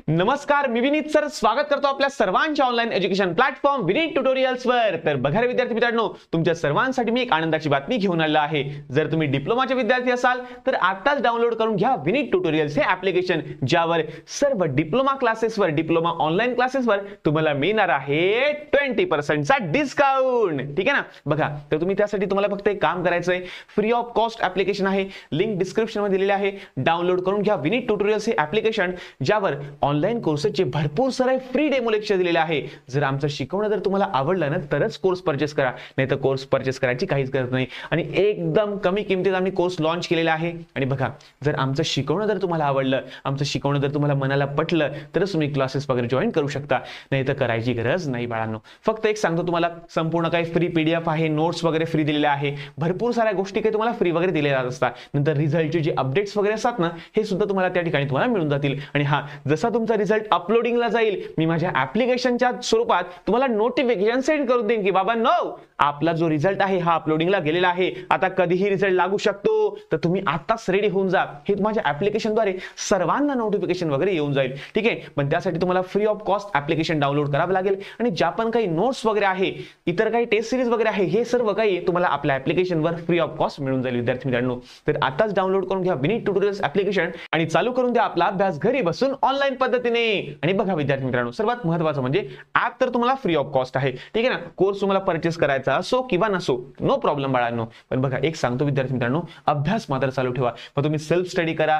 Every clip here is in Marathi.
नमस्कार, मी विनीत सर स्वागत करतो आपल्या सर्वांच्या online education platform Vineet tutorials वर। तर बघा रे विद्यार्थी मित्रांनो, तुमच्या सर्वांसाठी मी एक आनंदाची बातमी घेऊन आलेलो आहे। जर तुम्ही डिप्लोमाचे विद्यार्थी असाल तर आताच डाउनलोड करून घ्या विनीत ट्युटोरियल्स हे ॲप्लिकेशन, ज्यावर सर्व डिप्लोमा क्लासेसवर, डिप्लोमा ऑनलाईन क्लासेसवर तुम्हाला मिळणार आहे 20% चा डिस्काउंट। ठीक आहे ना। बघा, तर तुम्ही त्यासाठी तुम्हाला फक्त एक काम करायचं आहे, फ्री ऑफ कॉस्ट ॲप्लिकेशन आहे, लिंक डिस्क्रिप्शन मध्ये दिलेली आहे। डाउनलोड करून घ्या विनीत ट्युटोरियल्स हे ॲप्लिकेशन, ज्यावर ऑनलाइन कोर्सेसचे भरपूर सारे फ्री डेमो लेक्चर दिलेले आहे। जर आमचं शिकवणं जर तुम्हाला आवडलं ना तरच कोर्स परचेस करा, नाही तर कोर्स परचेस करायची काहीच गरज नाही। आणि एकदम कमी किमतीत आम्ही कोर्स लॉन्च केलेला आहे। आणि बघा, जर आमचं शिकवणं जर तुम्हाला आवडलं, आमचं शिकवणं जर तुम्हाला मनाला पटलं तरच तुम्ही क्लासेस वगैरे जॉईन करू शकता, नाही तर करायची गरज नाही बाळांनो। फक्त एक सांगतो तुम्हाला, संपूर्ण काही फ्री पीडीएफ आहे, नोट्स वगैरे फ्री दिलेले आहे, भरपूर साऱ्या गोष्टी काही तुम्हाला फ्री वगैरे दिलेल्या असतात। नंतर रिझल्टचे जे अपडेट्स वगैरे असतात ना, हे सुद्धा तुम्हाला त्या ठिकाणी तुम्हाला मिळून जातील। आणि हा, जसा तुमचा रिझल्ट अपलोडिंगला जाईल, मी माझ्या ॲप्लिकेशनच्या स्वरूपात तुम्हाला नोटिफिकेशन सेंड करून देईन की बाबा नो, आपला जो रिझल्ट आहे हा अपलोडिंगला गेलेला आहे, आता कधीही रिझल्ट लागू शकतो, तर तुम्ही आताच रेडी होऊन जा। हे माझ्या ॲप्लिकेशनद्वारे सर्वांना नोटिफिकेशन वगैरे येऊन जाईल। ठीक आहे, पण त्यासाठी तुम्हाला free of cost application download करावं लागेल। आणि ज्या पण काही नोट्स वगैरे आहे, इतर काही टेस्ट सिरीज वगैरे आहे, हे सर्व काही तुम्हाला आपल्या ॲप्लिकेशनवर फ्री ऑफ कॉस्ट मिळून जाईल विद्यार्थी मित्रांनो। तर आताच डाउनलोड करून घ्या विनीत ट्युटोरियल्स ॲप्लिकेशन आणि चालू करून द्या आपला अभ्यास घरी बसून ऑनलाईन पद्धतीने। आणि बघा विद्यार्थी मित्रांनो, सर्वात महत्त्वाचं म्हणजे ॲप तर तुम्हाला फ्री ऑफ कॉस्ट आहे। ठीक आहे ना। कोर्स तुम्हाला परचेस करायचा असो किंवा नसो, नो प्रॉब्लेम बाळांनो। पण बघा, एक सांगतो विद्यार्थी मित्रांनो, अभ्यास मात्र चालू ठेवा। मग तुम्ही सेल्फ स्टडी करा,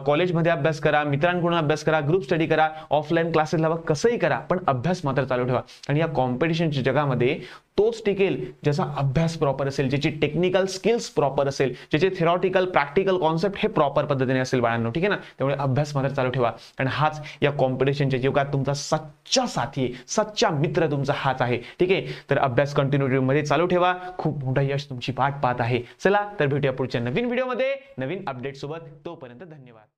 कॉलेजमध्ये अभ्यास करा, मित्रांकडून अभ्यास करा, ग्रुप स्टडी करा, ऑफलाईन क्लासेस लावा, कसंही करा, पण अभ्यास मात्र चालू ठेवा। आणि या कॉम्पिटिशनच्या जगामध्ये तोच टिकेल ज्याचा अभ्यास प्रॉपर असेल, ज्याची टेक्निकल स्किल्स प्रॉपर असेल, ज्याचे थेरॉटिकल प्रॅक्टिकल कॉन्सेप्ट हे प्रॉपर पद्धतीने असेल बाळांनो। ठीक आहे ना। त्यामुळे अभ्यास मात्र चालू ठेवा, कारण हाच या कॉम्पिटिशनच्या युगात तुमचा सच्चा साथी आहे, सच्चा मित्र तुमचा हाच आहे। ठीक आहे, तर अभ्यास कंटिन्यू मध्ये चालू ठेवा, खूप मोठा यश तुमची वाट पाहत आहे। चला तर भेटूया पुढच्या नवीन व्हिडिओमध्ये नवीन अपडेट सोबत, तोपर्यंत धन्यवाद।